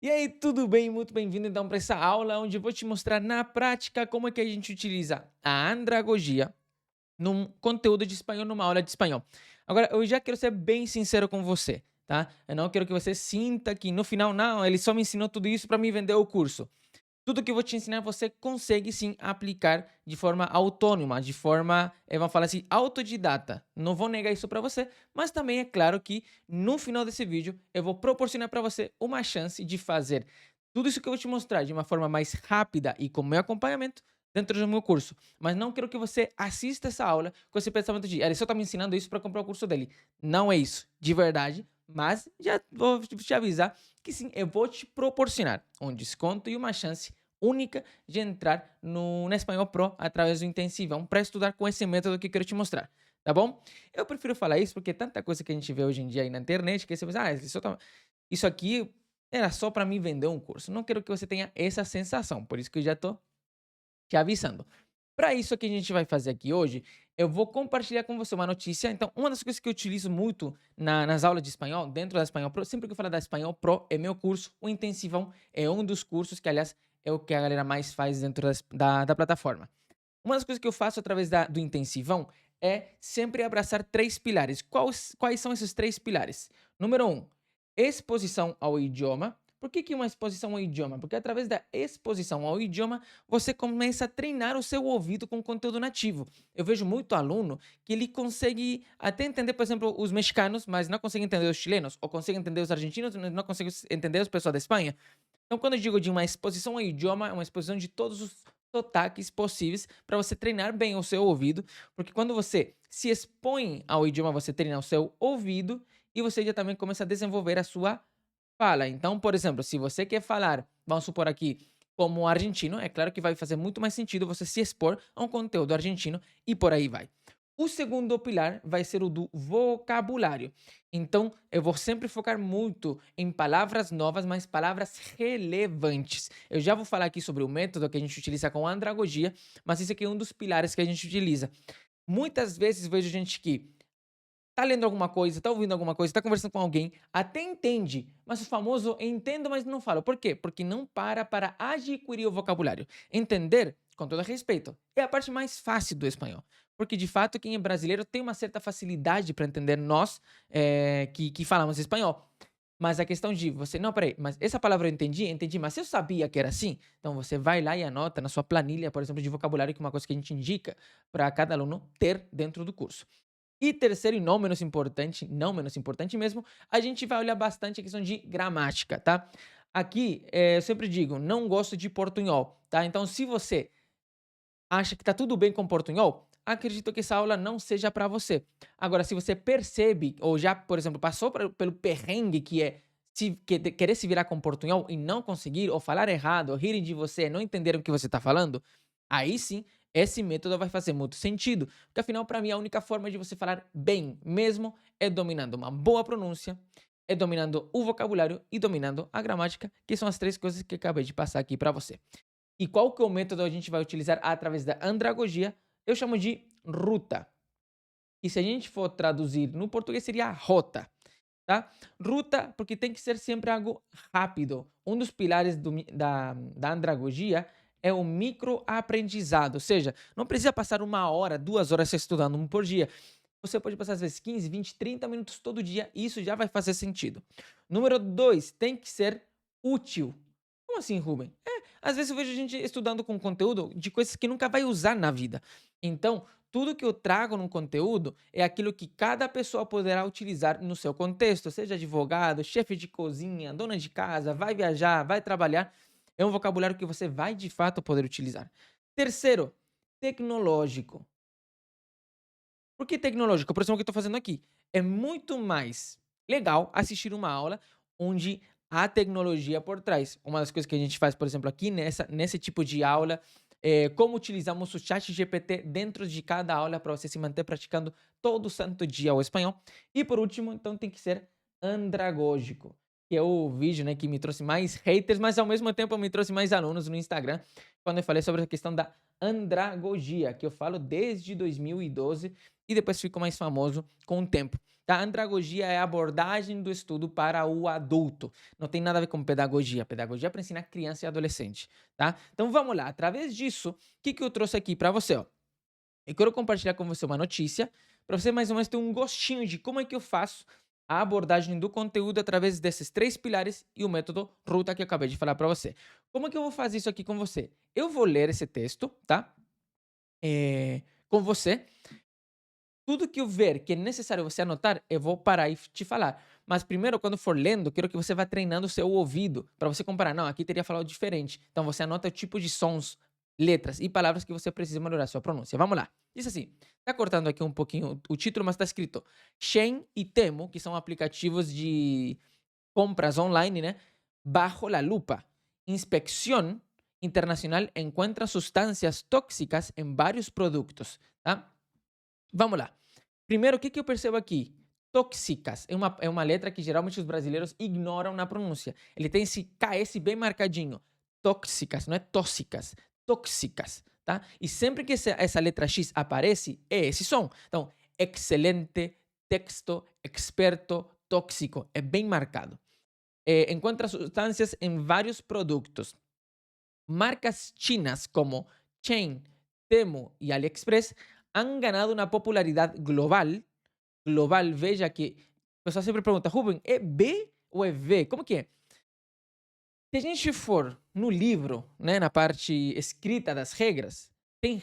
E aí, tudo bem? Muito bem-vindo então para essa aula onde eu vou te mostrar na prática como é que a gente utiliza a andragogia num conteúdo de espanhol, numa aula de espanhol. Agora, eu já quero ser bem sincero com você, tá? Eu não quero que você sinta que no final, não, ele só me ensinou tudo isso para me vender o curso. Tudo que eu vou te ensinar, você consegue sim aplicar de forma autônoma, de forma, vamos falar assim, autodidata. Não vou negar isso para você, mas também é claro que no final desse vídeo eu vou proporcionar para você uma chance de fazer tudo isso que eu vou te mostrar de uma forma mais rápida e com meu acompanhamento dentro do meu curso. Mas não quero que você assista essa aula com esse pensamento de, ele só está me ensinando isso para comprar o curso dele. Não é isso, de verdade. Mas já vou te avisar que sim, eu vou te proporcionar um desconto e uma chance única de entrar no na Espanhol Pro através do intensivão para estudar com esse método que eu quero te mostrar, tá bom? Eu prefiro falar isso porque tanta coisa que a gente vê hoje em dia aí na internet que você pensa, isso aqui era só para mim vender um curso. Não quero que você tenha essa sensação, por isso que eu já tô te avisando. Para isso que a gente vai fazer aqui hoje, eu vou compartilhar com você uma notícia. Então, uma das coisas que eu utilizo muito nas aulas de espanhol, dentro da Espanhol Pro, sempre que eu falar da Espanhol Pro, é meu curso. O Intensivão é um dos cursos que, aliás, é o que a galera mais faz dentro da plataforma. Uma das coisas que eu faço através do Intensivão é sempre abraçar três pilares. Quais são esses três pilares? Número um, exposição ao idioma. Por que uma exposição ao idioma? Porque através da exposição ao idioma, você começa a treinar o seu ouvido com conteúdo nativo. Eu vejo muito aluno que ele consegue até entender, por exemplo, os mexicanos, mas não consegue entender os chilenos, ou consegue entender os argentinos, mas não consegue entender os pessoal da Espanha. Então, quando eu digo de uma exposição ao idioma, é uma exposição de todos os sotaques possíveis para você treinar bem o seu ouvido, porque quando você se expõe ao idioma, você treina o seu ouvido e você já também começa a desenvolver a sua fala. Então, por exemplo, se você quer falar, vamos supor aqui, como argentino, é claro que vai fazer muito mais sentido você se expor a um conteúdo argentino e por aí vai. O segundo pilar vai ser o do vocabulário. Então, eu vou sempre focar muito em palavras novas, mas palavras relevantes. Eu já vou falar aqui sobre o método que a gente utiliza com a andragogia, mas esse aqui é um dos pilares que a gente utiliza. Muitas vezes vejo gente que tá lendo alguma coisa, tá ouvindo alguma coisa, tá conversando com alguém, até entende, mas o famoso entendo, mas não falo. Por quê? Porque não para adquirir o vocabulário. Entender, com todo respeito, é a parte mais fácil do espanhol. Porque, de fato, quem é brasileiro tem uma certa facilidade para entender nós que falamos espanhol. Mas a questão de você, não, peraí, mas essa palavra eu entendi, entendi, mas eu sabia que era assim? Então você vai lá e anota na sua planilha, por exemplo, de vocabulário, que é uma coisa que a gente indica para cada aluno ter dentro do curso. E terceiro e não menos importante, não menos importante mesmo, a gente vai olhar bastante a questão de gramática, tá? Aqui, eu sempre digo, não gosto de portunhol, tá? Então, se você acha que tá tudo bem com portunhol, acredito que essa aula não seja para você. Agora, se você percebe, ou já, por exemplo, passou pelo perrengue que é querer se virar com portunhol e não conseguir, ou falar errado, ou rirem de você, não entenderam o que você está falando, aí sim, esse método vai fazer muito sentido. Porque afinal, para mim, a única forma de você falar bem mesmo é dominando uma boa pronúncia, é dominando o vocabulário e dominando a gramática, que são as três coisas que eu acabei de passar aqui para você. E qual que é o método a gente vai utilizar através da andragogia? Eu chamo de ruta. E se a gente for traduzir no português seria rota, tá? Ruta, porque tem que ser sempre algo rápido. Um dos pilares da andragogia é o microaprendizado, ou seja, não precisa passar uma hora, 2 horas estudando um por dia. Você pode passar às vezes 15, 20, 30 minutos todo dia e isso já vai fazer sentido. Número 2, tem que ser útil. Como assim, Ruben? Às vezes eu vejo gente estudando com conteúdo de coisas que nunca vai usar na vida. Então, tudo que eu trago no conteúdo é aquilo que cada pessoa poderá utilizar no seu contexto, seja advogado, chefe de cozinha, dona de casa, vai viajar, vai trabalhar. É um vocabulário que você vai de fato poder utilizar. Terceiro, tecnológico. Por que tecnológico? Por exemplo, o que eu estou fazendo aqui. É muito mais legal assistir uma aula onde há tecnologia por trás. Uma das coisas que a gente faz, por exemplo, aqui nesse tipo de aula, é como utilizamos o chat GPT dentro de cada aula para você se manter praticando todo santo dia o espanhol. E por último, então tem que ser andragógico, que é o vídeo, né, que me trouxe mais haters, mas ao mesmo tempo me trouxe mais alunos no Instagram, quando eu falei sobre a questão da andragogia, que eu falo desde 2012 e depois ficou mais famoso com o tempo. Tá? Andragogia é a abordagem do estudo para o adulto. Não tem nada a ver com pedagogia. Pedagogia é para ensinar criança e adolescente. Tá? Então vamos lá. Através disso, o que eu trouxe aqui para você? Ó? Eu quero compartilhar com você uma notícia para você mais ou menos ter um gostinho de como é que eu faço a abordagem do conteúdo através desses 3 pilares e o método Ruta que eu acabei de falar para você. Como é que eu vou fazer isso aqui com você? Eu vou ler esse texto, tá? Com você. Tudo que eu ver que é necessário você anotar, eu vou parar e te falar. Mas primeiro, quando for lendo, quero que você vá treinando o seu ouvido para você comparar. Não, aqui teria falado diferente. Então você anota o tipo de sons, letras e palavras que você precisa melhorar a sua pronúncia. Vamos lá. Diz assim, tá cortando aqui um pouquinho o título, mas tá escrito Shein e Temo, que são aplicativos de compras online, né? Bajo la lupa. Inspección internacional encuentra sustancias tóxicas en varios productos, tá? Vamos lá. Primeiro, o que eu percebo aqui? Tóxicas. É uma letra que geralmente os brasileiros ignoram na pronúncia. Ele tem esse KS bem marcadinho. Tóxicas, não é tóxicas. Tóxicas, tá? E sempre que essa letra X aparece, é esse som. Então, excelente, texto, experto, tóxico. É bem marcado. Encontra sustancias em vários produtos. Marcas chinas como Chain, Temu y AliExpress han ganado una popularidad global. Global, veja que o pessoal sempre pergunta, Ruben, é B ou é V? Como que é? Se a gente for no livro, né, na parte escrita das regras, tem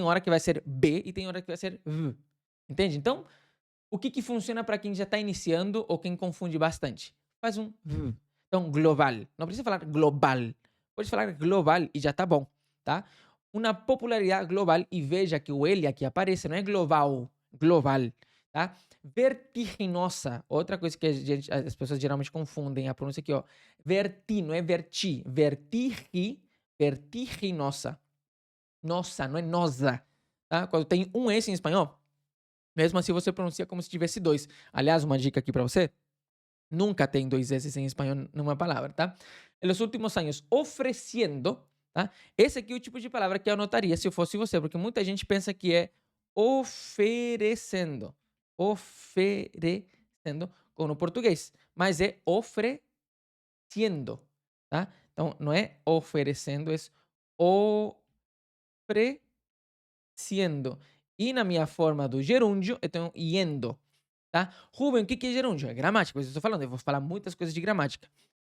hora que vai ser B e tem hora que vai ser V. Entende? Então, o que funciona para quem já está iniciando ou quem confunde bastante? Faz um V. Então, global. Não precisa falar global. Pode falar global e já tá bom, tá? Uma popularidade global e veja que o L aqui aparece, não é global, global, tá? Vertiginosa, outra coisa que as pessoas geralmente confundem a pronúncia aqui, ó. Não é verti, vertiginosa. Nossa, não é nosa, tá? Quando tem um S em espanhol, mesmo assim você pronuncia como se tivesse 2. Aliás, uma dica aqui para você, nunca tem 2 S em espanhol numa palavra, tá? En los últimos años, ofreciendo, tá? Esse aqui é o tipo de palavra que eu anotaria se eu fosse você, porque muita gente pensa que é oferecendo. Oferecendo, como no português. Mas é oferecendo, tá? Então, não é oferecendo, é ofreciendo. E na minha forma do gerúndio, eu tenho yendo, tá? Ruben, o que é gerúndio? É gramática, eu estou falando, eu vou falar muitas coisas de gramática.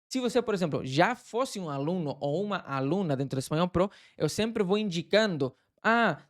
Se você, por exemplo, já fosse um aluno ou uma aluna dentro do Espanhol Pro, eu sempre vou indicando,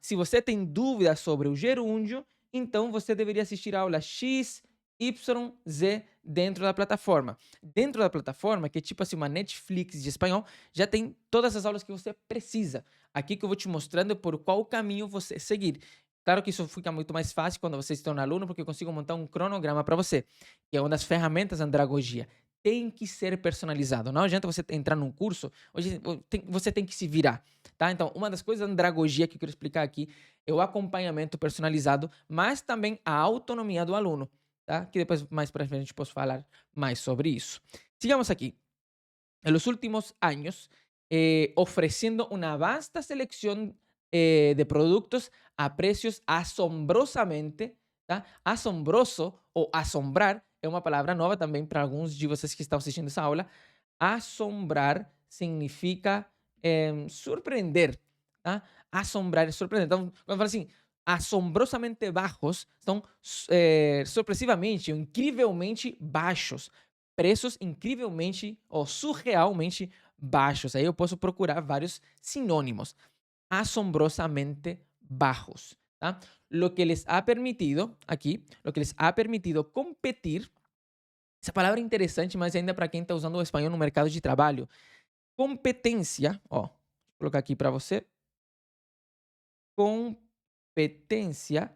se você tem dúvidas sobre o gerúndio, então você deveria assistir a aula X, Y, Z dentro da plataforma. Dentro da plataforma, que é tipo assim uma Netflix de espanhol, já tem todas as aulas que você precisa. Aqui que eu vou te mostrando por qual caminho você seguir. Claro que isso fica muito mais fácil quando você está um aluno, porque eu consigo montar um cronograma para você, que é uma das ferramentas da Andragogia. Tem que ser personalizado. Não adianta você entrar num curso, hoje você tem que se virar, tá? Então, uma das coisas da Andragogia que eu quero explicar aqui é o acompanhamento personalizado, mas também a autonomia do aluno, tá? Que depois, mais para frente, a gente posso falar mais sobre isso. Sigamos aqui. En los últimos años, ofreciendo una vasta selección de productos a precios asombrosamente, tá? Asombroso ou assombrar é uma palavra nova também para alguns de vocês que estão assistindo essa aula. Assombrar significa surpreender, tá? Assombrar é surpreender. Então, quando fala assim, assombrosamente bajos, são surpresivamente ou incrivelmente baixos. Preços incrivelmente ou surrealmente baixos. Aí eu posso procurar vários sinônimos. Assombrosamente bajos, tá? Lo que les ha permitido, aqui, lo que les ha permitido competir. Essa palavra é interessante, mas ainda para quem está usando o espanhol no mercado de trabalho. Competência, ó, vou colocar aqui para você. Competência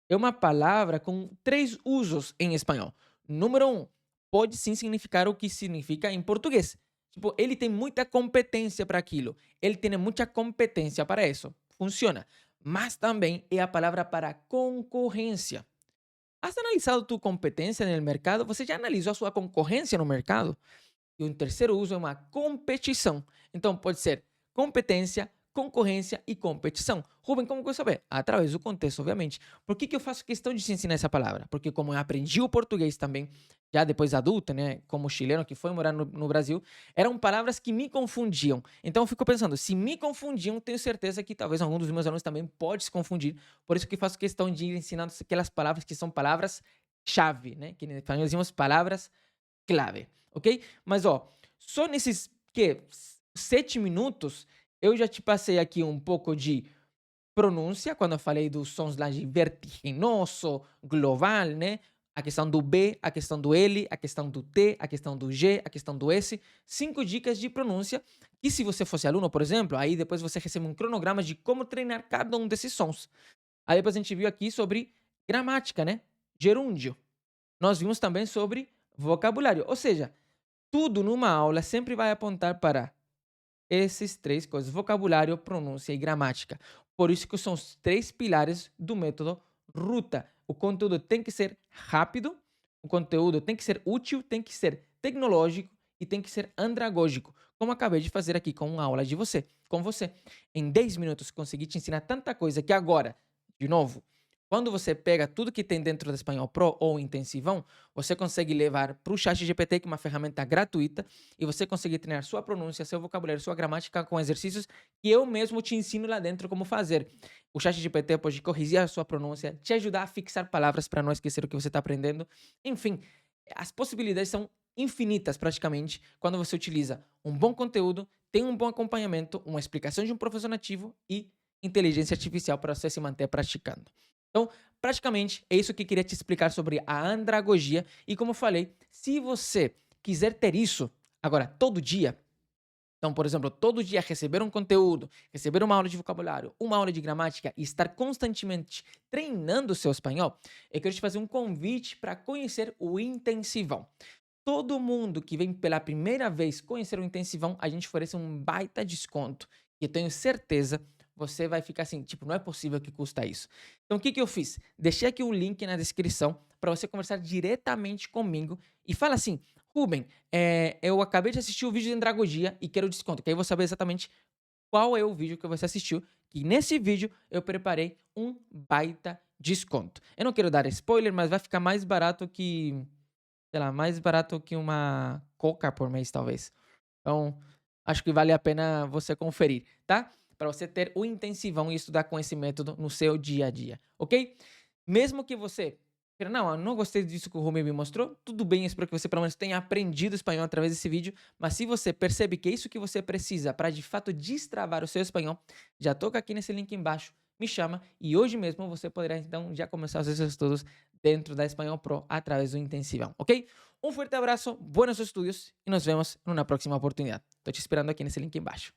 é uma palavra com 3 usos em espanhol. Número 1, pode sim significar o que significa em português. Tipo, ele tem muita competência para aquilo. Ele tem muita competência para isso. Funciona. Mas também é a palavra para concorrência. Has analisado tu competência no mercado? Você já analisou a sua concorrência no mercado? E o terceiro uso é uma competição. Então, pode ser competência, concorrência e competição. Rubem, como que eu saber? Através do contexto, obviamente. Por que eu faço questão de te ensinar essa palavra? Porque como eu aprendi o português também, já depois adulta, né, como chileno que foi morar no Brasil, eram palavras que me confundiam. Então eu fico pensando, se me confundiam, tenho certeza que talvez algum dos meus alunos também pode se confundir. Por isso que faço questão de ir ensinando aquelas palavras que são palavras-chave, né? Que em espanhol dizemos palavras-clave, ok? Mas, ó, só nesses, 7 minutos, eu já te passei aqui um pouco de pronúncia, quando eu falei dos sons lá de vertiginoso, global, né? A questão do B, a questão do L, a questão do T, a questão do G, a questão do S. 5 dicas de pronúncia que, se você fosse aluno, por exemplo, aí depois você recebe um cronograma de como treinar cada um desses sons. Aí depois a gente viu aqui sobre gramática, né? Gerúndio. Nós vimos também sobre vocabulário. Ou seja, tudo numa aula sempre vai apontar para esses 3 coisas: vocabulário, pronúncia e gramática. Por isso que são os 3 pilares do método RUTA. O conteúdo tem que ser rápido, o conteúdo tem que ser útil, tem que ser tecnológico e tem que ser andragógico, como acabei de fazer aqui com uma aula com você. Em 10 minutos consegui te ensinar tanta coisa que agora, de novo, quando você pega tudo que tem dentro do Espanhol Pro ou Intensivão, você consegue levar para o ChatGPT, que é uma ferramenta gratuita, e você consegue treinar sua pronúncia, seu vocabulário, sua gramática com exercícios que eu mesmo te ensino lá dentro como fazer. O ChatGPT pode corrigir a sua pronúncia, te ajudar a fixar palavras para não esquecer o que você está aprendendo. Enfim, as possibilidades são infinitas praticamente quando você utiliza um bom conteúdo, tem um bom acompanhamento, uma explicação de um professor nativo e inteligência artificial para você se manter praticando. Então, praticamente, é isso que eu queria te explicar sobre a andragogia. E como eu falei, se você quiser ter isso, agora, todo dia, então, por exemplo, todo dia receber um conteúdo, receber uma aula de vocabulário, uma aula de gramática e estar constantemente treinando o seu espanhol, eu quero te fazer um convite para conhecer o Intensivão. Todo mundo que vem pela primeira vez conhecer o Intensivão, a gente oferece um baita desconto. E eu tenho certeza você vai ficar assim, tipo, não é possível que custa isso. Então, o que eu fiz? Deixei aqui um link na descrição para você conversar diretamente comigo e fala assim: Rubem, eu acabei de assistir o vídeo de andragogia e quero desconto. Que aí eu vou saber exatamente qual é o vídeo que você assistiu. Que nesse vídeo eu preparei um baita desconto. Eu não quero dar spoiler, mas vai ficar mais barato que, sei lá, mais barato que uma Coca por mês, talvez. Então, acho que vale a pena você conferir, tá? Para você ter o intensivão e estudar com esse método no seu dia a dia, ok? Mesmo que você não, eu não gostei disso que o Rumi me mostrou, tudo bem, eu espero que você pelo menos tenha aprendido espanhol através desse vídeo, mas se você percebe que é isso que você precisa para de fato destravar o seu espanhol, já toca aqui nesse link embaixo, me chama e hoje mesmo você poderá então já começar os seus estudos dentro da Espanhol Pro através do intensivão, ok? Um forte abraço, buenos estudos e nos vemos numa próxima oportunidade. Estou te esperando aqui nesse link embaixo.